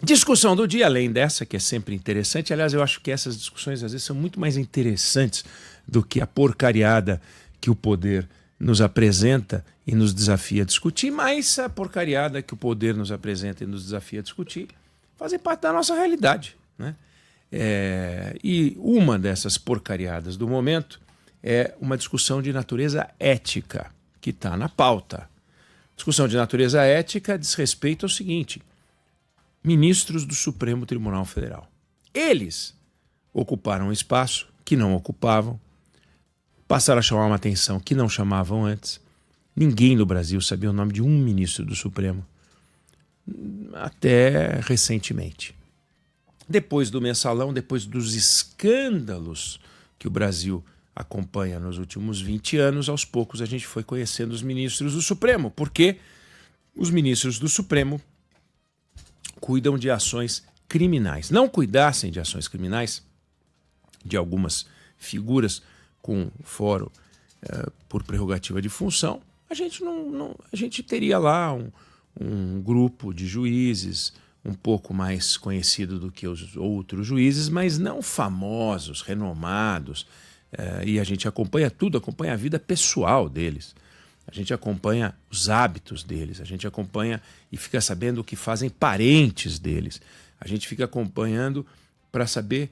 Discussão do dia, além dessa, que é sempre interessante. Aliás, eu acho que essas discussões às vezes são muito mais interessantes do que a porcariada que o poder nos apresenta e nos desafia a discutir, mas a porcariada que o poder nos apresenta e nos desafia a discutir fazem parte da nossa realidade, né? E uma dessas porcariadas do momento é uma discussão de natureza ética, que está na pauta. Discussão de natureza ética diz respeito ao seguinte: ministros do Supremo Tribunal Federal. Eles ocuparam um espaço que não ocupavam, passaram a chamar uma atenção que não chamavam antes. Ninguém no Brasil sabia o nome de um ministro do Supremo, até recentemente. Depois do mensalão, depois dos escândalos que o Brasil acompanha nos últimos 20 anos, aos poucos a gente foi conhecendo os ministros do Supremo, porque os ministros do Supremo cuidam de ações criminais. Não cuidassem de ações criminais de algumas figuras com foro por prerrogativa de função, a gente teria lá um grupo de juízes um pouco mais conhecido do que os outros juízes, mas não famosos, renomados. E a gente acompanha tudo, acompanha a vida pessoal deles. A gente acompanha os hábitos deles, a gente acompanha e fica sabendo o que fazem parentes deles. A gente fica acompanhando para saber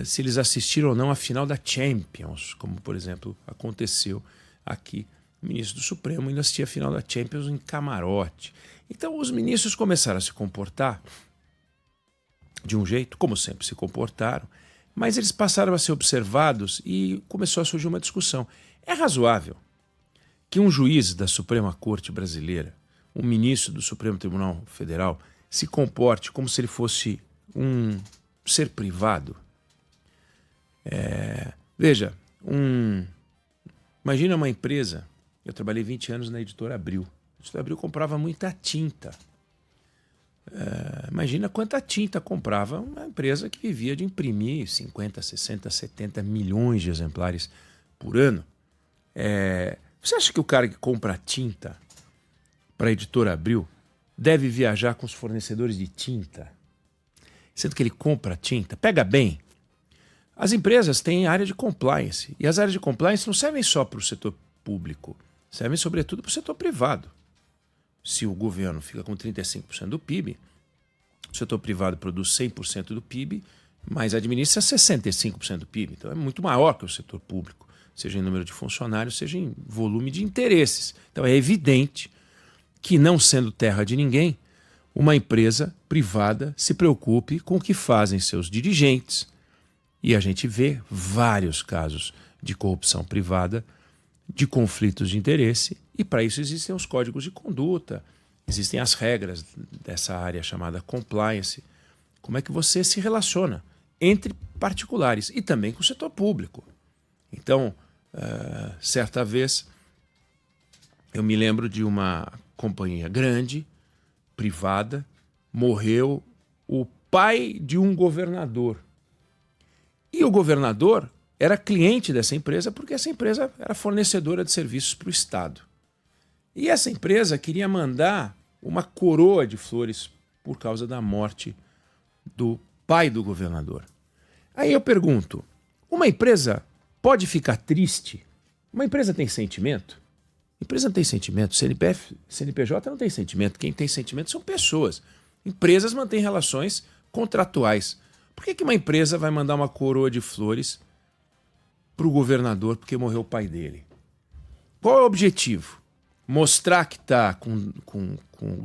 se eles assistiram ou não à final da Champions, como, por exemplo, aconteceu aqui. O ministro do Supremo ainda assistia a final da Champions em camarote. Então, os ministros começaram a se comportar de um jeito, como sempre se comportaram, mas eles passaram a ser observados e começou a surgir uma discussão. É razoável que um juiz da Suprema Corte Brasileira, um ministro do Supremo Tribunal Federal, se comporte como se ele fosse um ser privado? Veja, imagina uma empresa. Eu trabalhei 20 anos na Editora Abril. A Editora Abril comprava muita tinta. Imagina quanta tinta comprava uma empresa que vivia de imprimir 50, 60, 70 milhões de exemplares por ano. Você acha que o cara que compra tinta para a Editora Abril deve viajar com os fornecedores de tinta? Sendo que ele compra tinta. Pega bem. As empresas têm área de compliance. E as áreas de compliance não servem só para o setor público. Servem sobretudo para o setor privado. Se o governo fica com 35% do PIB, o setor privado produz 100% do PIB, mas administra 65% do PIB. Então é muito maior que o setor público, seja em número de funcionários, seja em volume de interesses. Então é evidente que, não sendo terra de ninguém, uma empresa privada se preocupe com o que fazem seus dirigentes. E a gente vê vários casos de corrupção privada, de conflitos de interesse, e para isso existem os códigos de conduta, existem as regras dessa área chamada compliance. Como é que você se relaciona entre particulares e também com o setor público? Então, certa vez, eu me lembro de uma companhia grande, privada, morreu o pai de um governador. E o governador era cliente dessa empresa porque essa empresa era fornecedora de serviços para o Estado. E essa empresa queria mandar uma coroa de flores por causa da morte do pai do governador. Aí eu pergunto, uma empresa pode ficar triste? Uma empresa tem sentimento? Empresa não tem sentimento, CNPJ não tem sentimento. Quem tem sentimento são pessoas. Empresas mantêm relações contratuais. Por que uma empresa vai mandar uma coroa de flores para o governador porque morreu o pai dele? Qual é o objetivo? Mostrar que está com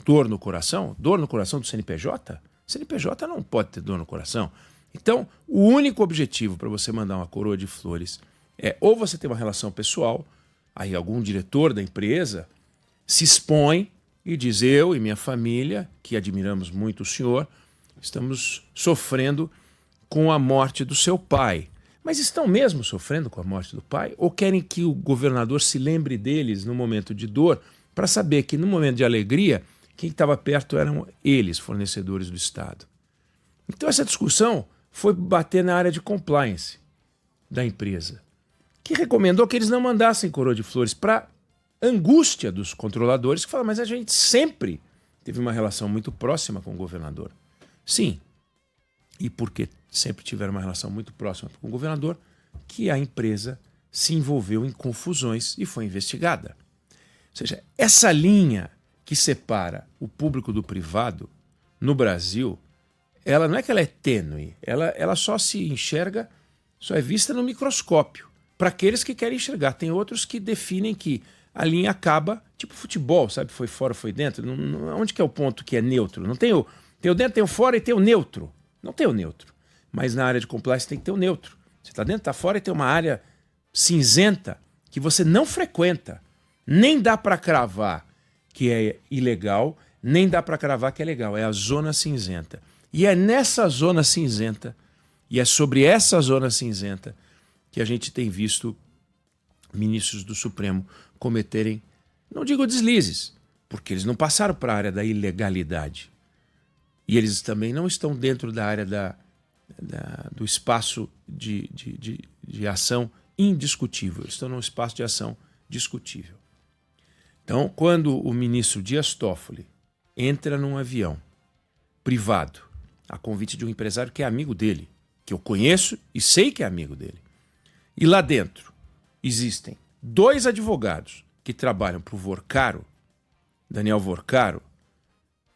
dor no coração? Dor no coração do CNPJ? CNPJ não pode ter dor no coração. Então, o único objetivo para você mandar uma coroa de flores é ou você ter uma relação pessoal, aí algum diretor da empresa se expõe e diz: eu e minha família, que admiramos muito o senhor, estamos sofrendo com a morte do seu pai. Mas estão mesmo sofrendo com a morte do pai? Ou querem que o governador se lembre deles no momento de dor, para saber que no momento de alegria, quem estava perto eram eles, fornecedores do Estado? Então essa discussão foi bater na área de compliance da empresa, que recomendou que eles não mandassem coroa de flores, para angústia dos controladores, que falam: mas a gente sempre teve uma relação muito próxima com o governador. Sim, e porque sempre tiveram uma relação muito próxima com o governador, que a empresa se envolveu em confusões e foi investigada. Ou seja, essa linha que separa o público do privado no Brasil, ela não é que ela é tênue, ela só se enxerga, só é vista no microscópio, para aqueles que querem enxergar. Tem outros que definem que a linha acaba, tipo futebol, sabe? Foi fora, foi dentro. Onde que é o ponto que é neutro? Não tem o dentro, tem o fora e tem o neutro. Não tem o neutro. Mas na área de compliance tem que ter o neutro. Você está dentro, está fora e tem uma área cinzenta que você não frequenta. Nem dá para cravar que é ilegal, nem dá para cravar que é legal. É a zona cinzenta. E é nessa zona cinzenta, e é sobre essa zona cinzenta, que a gente tem visto ministros do Supremo cometerem, não digo deslizes, porque eles não passaram para a área da ilegalidade. E eles também não estão dentro da área do espaço de ação indiscutível. Eles estão num espaço de ação discutível. Então, quando o ministro Dias Toffoli entra num avião privado, a convite de um empresário que é amigo dele, que eu conheço e sei que é amigo dele, e lá dentro existem 2 advogados que trabalham para o Vorcaro, Daniel Vorcaro,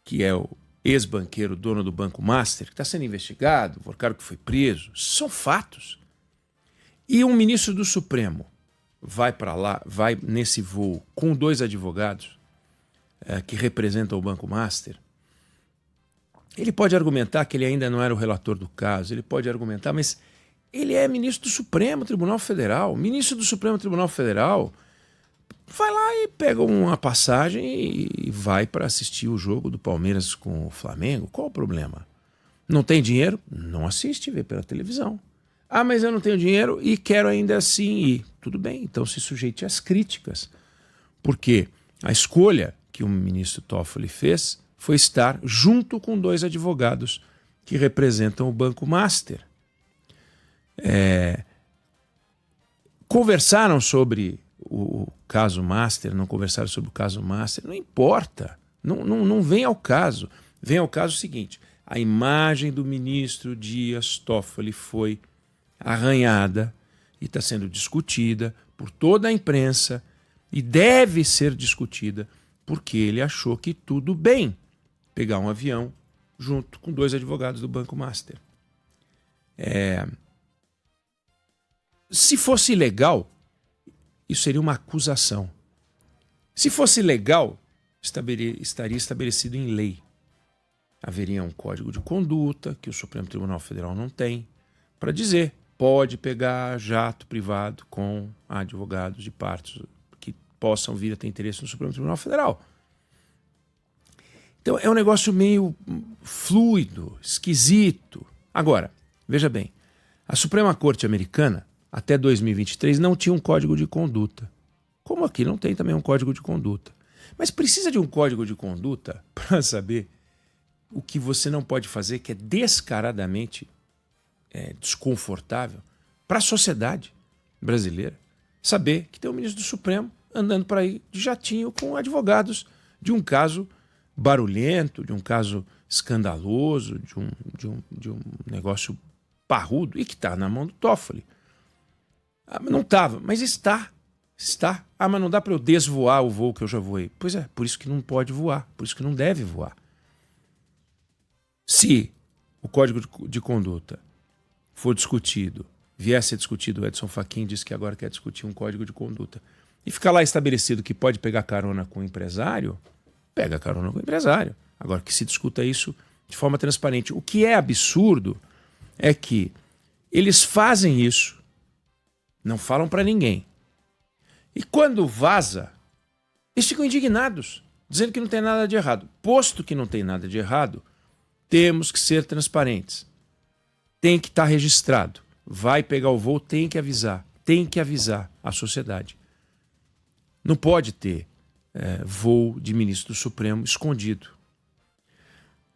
que é o ex-banqueiro, dono do Banco Master, que está sendo investigado, o Vorcaro que foi preso, são fatos. E um ministro do Supremo vai para lá, vai nesse voo com 2 advogados que representam o Banco Master. Ele pode argumentar que ele ainda não era o relator do caso, ele pode argumentar, mas ele é ministro do Supremo Tribunal Federal. Ministro do Supremo Tribunal Federal vai lá e pega uma passagem e vai para assistir o jogo do Palmeiras com o Flamengo. Qual o problema? Não tem dinheiro? Não assiste, vê pela televisão. Ah, mas eu não tenho dinheiro e quero ainda assim ir. Tudo bem, então se sujeite às críticas. Porque a escolha que o ministro Toffoli fez foi estar junto com 2 advogados que representam o Banco Master. Conversaram sobre o caso Master, não conversaram sobre o caso Master, não importa, não vem ao caso. Vem ao caso o seguinte: a imagem do ministro Dias Toffoli foi arranhada e está sendo discutida por toda a imprensa e deve ser discutida porque ele achou que tudo bem pegar um avião junto com 2 advogados do Banco Master. Se fosse ilegal, isso seria uma acusação. Se fosse legal, estaria estabelecido em lei. Haveria um código de conduta que o Supremo Tribunal Federal não tem, para dizer, pode pegar jato privado com advogados de partes que possam vir a ter interesse no Supremo Tribunal Federal. Então é um negócio meio fluido, esquisito. Agora, veja bem, a Suprema Corte Americana, até 2023, não tinha um código de conduta. Como aqui não tem também um código de conduta. Mas precisa de um código de conduta para saber o que você não pode fazer, que é descaradamente desconfortável para a sociedade brasileira. Saber que tem um ministro do Supremo andando por aí de jatinho com advogados de um caso barulhento, de um caso escandaloso, de um negócio parrudo e que está na mão do Toffoli. Não estava, mas está. Ah, mas não dá para eu desvoar o voo que eu já voei. Pois é, por isso que não pode voar, por isso que não deve voar. Se o código de conduta for discutido, vier a ser discutido, o Edson Fachin disse que agora quer discutir um código de conduta, e ficar lá estabelecido que pode pegar carona com o empresário, pega carona com o empresário. Agora que se discuta isso de forma transparente. O que é absurdo é que eles fazem isso, não falam para ninguém. E quando vaza, eles ficam indignados, dizendo que não tem nada de errado. Posto que não tem nada de errado, temos que ser transparentes. Tem que estar registrado. Vai pegar o voo, tem que avisar a sociedade. Não pode ter voo de ministro do Supremo escondido.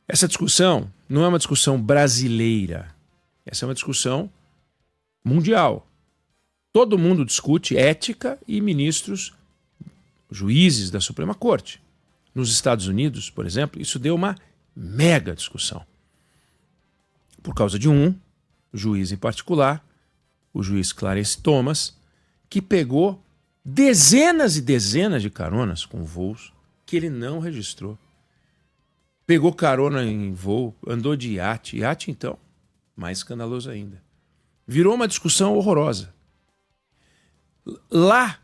Essa discussão não é uma discussão brasileira. Essa é uma discussão mundial. Todo mundo discute ética e ministros, juízes da Suprema Corte. Nos Estados Unidos, por exemplo, isso deu uma mega discussão. por causa de um juiz em particular, o juiz Clarence Thomas, que pegou dezenas e dezenas de caronas com voos que ele não registrou. Pegou carona em voo, andou de iate. Iate, então, mais escandaloso ainda. Virou uma discussão horrorosa. Lá,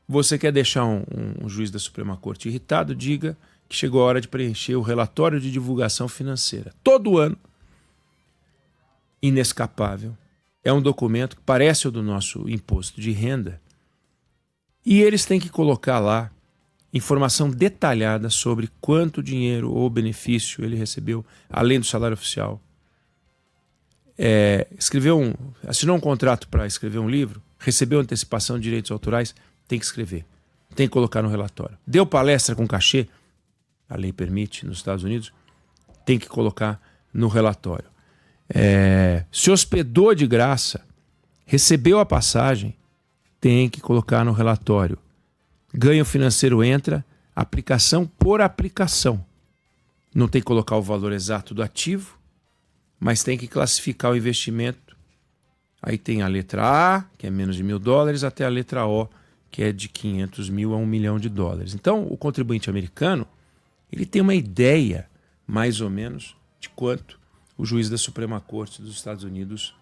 você quer deixar um juiz da Suprema Corte irritado, diga que chegou a hora de preencher o relatório de divulgação financeira. Todo ano, inescapável. É um documento que parece o do nosso imposto de renda. E eles têm que colocar lá informação detalhada sobre quanto dinheiro ou benefício ele recebeu, além do salário oficial. Assinou um contrato para escrever um livro, recebeu antecipação de direitos autorais, tem que escrever, tem que colocar no relatório. Deu palestra com cachê, a lei permite nos Estados Unidos, tem que colocar no relatório. Se hospedou de graça, recebeu a passagem, tem que colocar no relatório. Ganho financeiro entra, aplicação por aplicação. Não tem que colocar o valor exato do ativo, mas tem que classificar o investimento. Aí tem a letra A, que é menos de $1.000, até a letra O, que é de 500 mil a $1 milhão. Então, o contribuinte americano, ele tem uma ideia, mais ou menos, de quanto o juiz da Suprema Corte dos Estados Unidos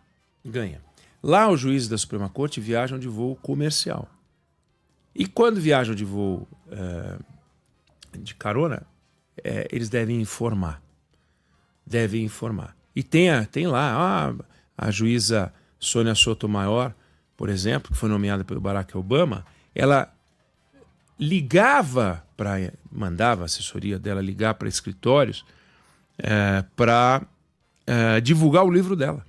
ganha. Lá, os juízes da Suprema Corte viajam de voo comercial. E quando viajam de voo de carona, eles devem informar. E tem lá a juíza Sônia Sotomayor, por exemplo, que foi nomeada pelo Barack Obama, ela mandava a assessoria dela ligar para escritórios para divulgar o livro dela.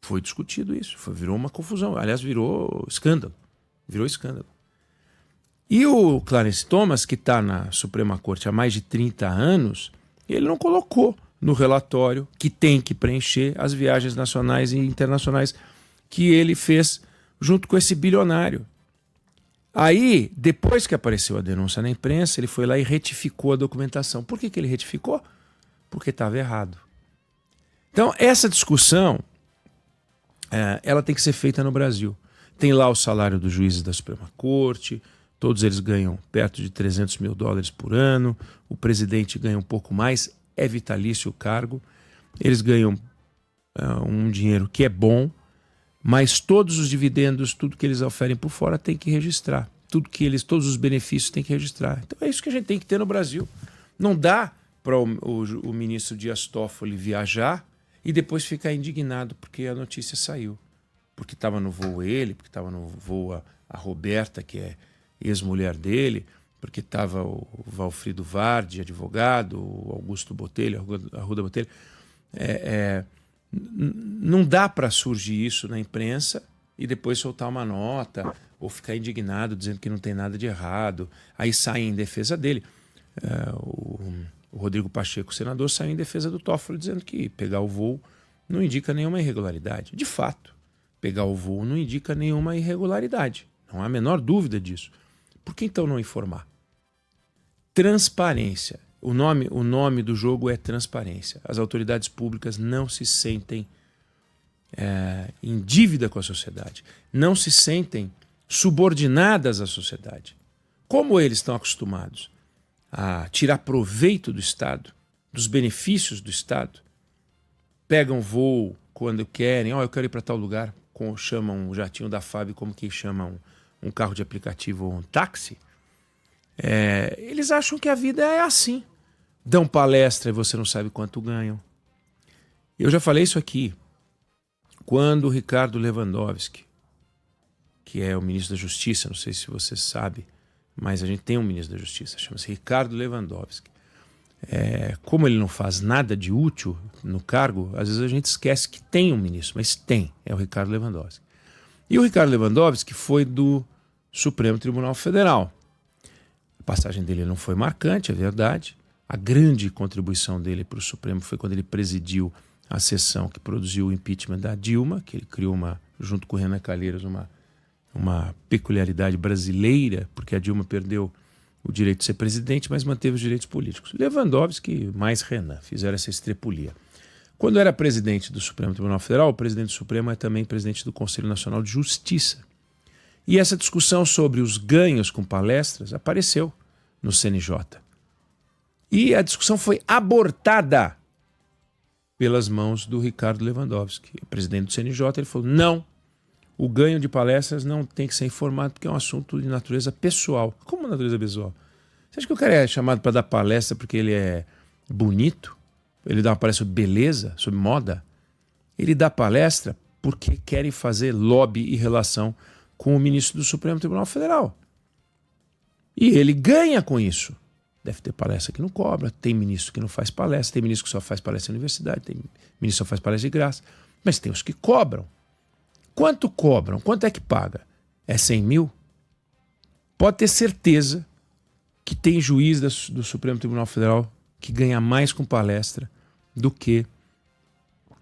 Foi discutido isso, virou uma confusão. Aliás, virou escândalo. E o Clarence Thomas, que está na Suprema Corte há mais de 30 anos, ele não colocou no relatório que tem que preencher as viagens nacionais e internacionais que ele fez junto com esse bilionário. Aí, depois que apareceu a denúncia na imprensa, ele foi lá e retificou a documentação. Por que ele retificou? Porque estava errado. Então, essa discussão, ela tem que ser feita no Brasil. Tem lá o salário dos juízes da Suprema Corte, todos eles ganham perto de $300 mil por ano, o presidente ganha um pouco mais, é vitalício o cargo, eles ganham um dinheiro que é bom, mas todos os dividendos, tudo que eles oferem por fora tem que registrar, todos os benefícios tem que registrar. Então é isso que a gente tem que ter no Brasil. Não dá para o ministro Dias Toffoli viajar e depois ficar indignado porque a notícia saiu. Porque estava no voo ele, porque estava no voo a Roberta, que é ex-mulher dele, porque estava o Valfrido Vardi, advogado, o Augusto Botelho, Arruda Botelho. Não dá para surgir isso na imprensa e depois soltar uma nota ou ficar indignado dizendo que não tem nada de errado. Aí sai em defesa dele. O Rodrigo Pacheco, senador, saiu em defesa do Toffoli dizendo que pegar o voo não indica nenhuma irregularidade. De fato, pegar o voo não indica nenhuma irregularidade. Não há a menor dúvida disso. Por que então não informar? Transparência. O nome do jogo é transparência. As autoridades públicas não se sentem em dívida com a sociedade. Não se sentem subordinadas à sociedade. Como eles estão acostumados a tirar proveito do Estado, dos benefícios do Estado, pegam voo quando querem, eu quero ir para tal lugar, chamam um jatinho da FAB como quem chama um carro de aplicativo ou um táxi, eles acham que a vida é assim. Dão palestra e você não sabe quanto ganham. Eu já falei isso aqui. Quando o Ricardo Lewandowski, que é o ministro da Justiça, não sei se você sabe, mas a gente tem um ministro da Justiça, chama-se Ricardo Lewandowski. Como ele não faz nada de útil no cargo, às vezes a gente esquece que tem um ministro, mas tem, é o Ricardo Lewandowski. E o Ricardo Lewandowski foi do Supremo Tribunal Federal. A passagem dele não foi marcante, é verdade. A grande contribuição dele para o Supremo foi quando ele presidiu a sessão que produziu o impeachment da Dilma, que ele criou, junto com o Renan Calheiros, uma peculiaridade brasileira, porque a Dilma perdeu o direito de ser presidente, mas manteve os direitos políticos. Lewandowski mais Renan fizeram essa estrepulia. Quando era presidente do Supremo Tribunal Federal, o presidente do Supremo é também presidente do Conselho Nacional de Justiça. E essa discussão sobre os ganhos com palestras apareceu no CNJ. E a discussão foi abortada pelas mãos do Ricardo Lewandowski, presidente do CNJ. Ele falou, não, o ganho de palestras não tem que ser informado porque é um assunto de natureza pessoal. Como natureza pessoal? Você acha que o cara é chamado para dar palestra porque ele é bonito? Ele dá uma palestra sobre beleza, sobre moda? Ele dá palestra porque querem fazer lobby e relação com o ministro do Supremo Tribunal Federal. E ele ganha com isso. Deve ter palestra que não cobra, tem ministro que não faz palestra, tem ministro que só faz palestra na universidade, tem ministro que só faz palestra de graça, mas tem os que cobram. Quanto cobram? Quanto é que paga? É 100 mil? Pode ter certeza que tem juiz do Supremo Tribunal Federal que ganha mais com palestra do que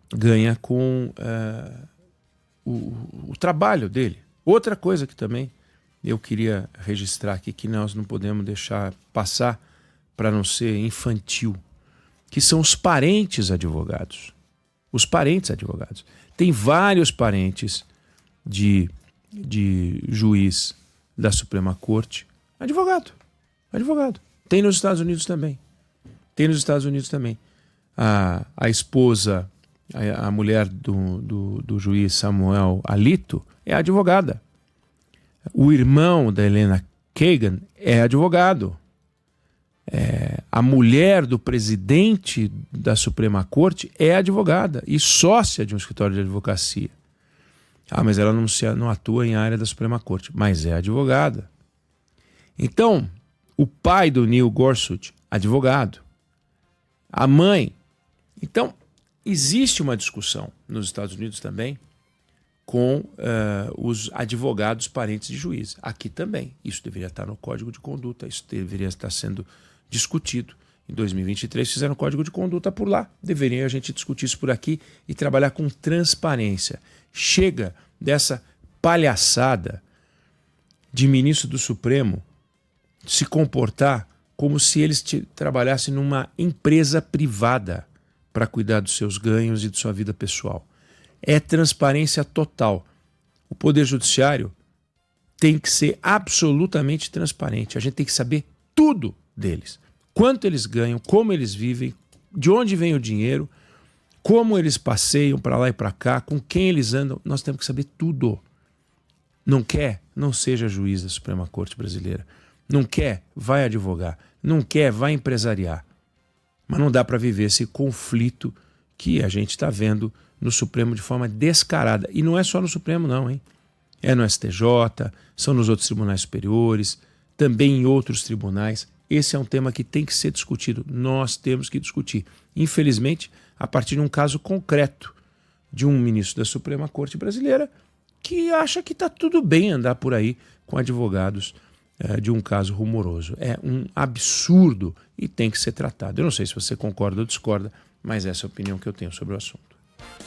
ganha com o trabalho dele. Outra coisa que também eu queria registrar aqui, que nós não podemos deixar passar para não ser infantil, que são os parentes advogados. Os parentes advogados. Tem vários parentes de juiz da Suprema Corte. Advogado. Tem nos Estados Unidos também. A esposa, a mulher do juiz Samuel Alito é advogada. O irmão da Helena Kagan é advogado. A mulher do presidente da Suprema Corte é advogada e sócia de um escritório de advocacia. Mas ela não atua em área da Suprema Corte, mas é advogada. Então, o pai do Neil Gorsuch, advogado. A mãe. Então, existe uma discussão nos Estados Unidos também com os advogados parentes de juízes. Aqui também. Isso deveria estar no Código de Conduta, isso deveria estar sendo discutido. Em 2023 fizeram um Código de Conduta por lá. Deveria a gente discutir isso por aqui e trabalhar com transparência. Chega dessa palhaçada de ministro do Supremo se comportar como se eles trabalhassem numa empresa privada para cuidar dos seus ganhos e de sua vida pessoal. É transparência total. O Poder Judiciário tem que ser absolutamente transparente. A gente tem que saber tudo deles. Quanto eles ganham, como eles vivem, de onde vem o dinheiro, como eles passeiam para lá e para cá, com quem eles andam. Nós temos que saber tudo. Não quer? Não seja juiz da Suprema Corte Brasileira. Não quer? Vai advogar. Não quer? Vai empresariar. Mas não dá para viver esse conflito que a gente está vendo no Supremo de forma descarada. E não é só no Supremo não, hein? É no STJ, são nos outros tribunais superiores, também em outros tribunais. Esse é um tema que tem que ser discutido. Nós temos que discutir. Infelizmente, a partir de um caso concreto de um ministro da Suprema Corte Brasileira que acha que está tudo bem andar por aí com advogados de um caso rumoroso. É um absurdo e tem que ser tratado. Eu não sei se você concorda ou discorda, mas essa é a opinião que eu tenho sobre o assunto.